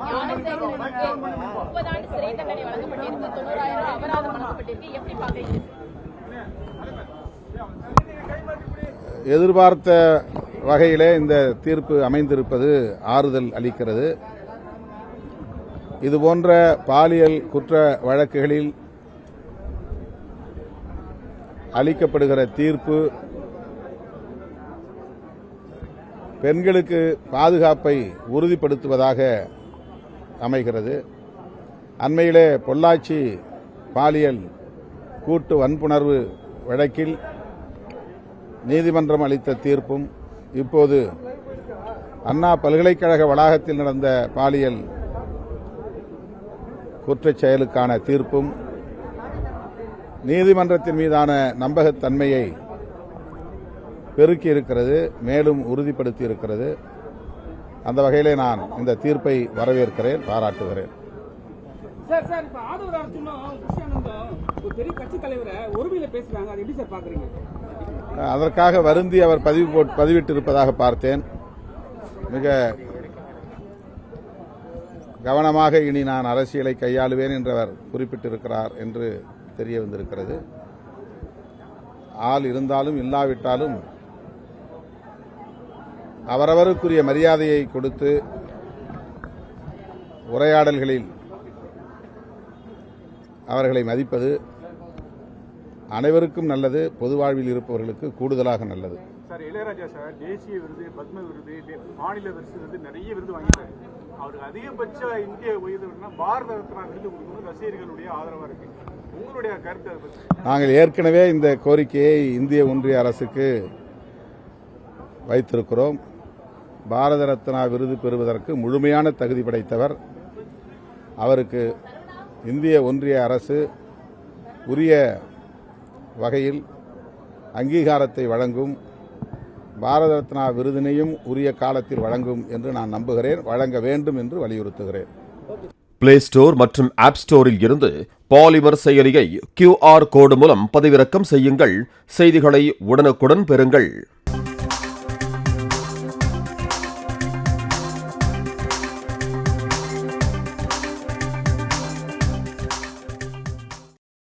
ஞானசேகரனுக்கு 30 ஆண்டு சிறை தண்டனை வழங்கப்பட்டிருக்கு, 90,000 அபராதம் வழங்கப்பட்டிருக்கு. எப்படி பாக்குறீங்க? எதிர்பார்த்த வகையிலே இந்த தீர்ப்பு அமைந்திருப்பது ஆறுதல் அளிக்கிறது. இதுபோன்ற பாலியல் குற்ற வழக்குகளில் அளிக்கப்படுகிற தீர்ப்பு பெண்களுக்கு பாதுகாப்பை உறுதிப்படுத்துவதாக அமைகிறது. அண்மையிலே பொள்ளாச்சி பாலியல் கூட்டு வன்புணர்வு வழக்கில் நீதிமன்றம் அளித்த தீர்ப்பும், இப்போது அண்ணா பல்கலைக்கழக வளாகத்தில் நடந்த பாலியல் குற்றச் செயலுக்கான தீர்ப்பும் நீதிமன்றத்தின் மீதான நம்பகத்தன்மையை பெருக்கி இருக்கிறது, மேலும் உறுதிப்படுத்தி இருக்கிறது. அந்த வகையிலே நான் இந்த தீர்ப்பை வரவேற்கிறேன், பாராட்டுகிறேன். அதற்காக வருந்தி அவர் பதிவிட்டிருப்பதாக பார்த்தேன். மிக கவனமாக இனி நான் அரசியலை கையாளுவேன் என்று அவர் குறிப்பிட்டிருக்கிறார் என்று தெரிய வந்திருக்கிறது. ஆள் இருந்தாலும் இல்லாவிட்டாலும் அவரவருக்குரிய மரியாதையை கொடுத்து உரையாடல்களில் அவர்களை மதிப்பது அனைவருக்கும் நல்லது, பொது வாழ்வில் இருப்பவர்களுக்கு கூடுதலாக நல்லது. சார், இளையராஜா சார் தேசிய விருது, பத்ம விருது, மாநில விருது நிறைய விருது வாங்கிட்டார். அவருக்கு அதிகபட்ச இந்திய விருதுனா பாரத ரத்னா விருது கொடுக்கணும் ரசிகர்களுடைய ஆதரவா இருக்கு. உங்களுடைய கருத்து? நாங்கள் ஏற்கனவே இந்த கோரிக்கையை இந்திய ஒன்றிய அரசுக்கு வைத்திருக்கிறோம். பாரத ரத்னா விருது பெறுவதற்கு முழுமையான தகுதி படைத்தவர். அவருக்கு இந்திய ஒன்றிய அரசு உரிய வகையில் அங்கீகாரத்தை வழங்கும், பாரத ரத்னா விருதினையும் உரிய காலத்தில் வழங்கும் என்று நான் நம்புகிறேன். வழங்க வேண்டும் என்று வலியுறுத்துகிறேன். பிளே ஸ்டோர் மற்றும் ஆப் ஸ்டோரில் இருந்து பாலிமர் செயலியை QR கோடு மூலம் பதிவிறக்கம் செய்யுங்கள். செய்திகளை உடனுக்குடன் பெறுங்கள்.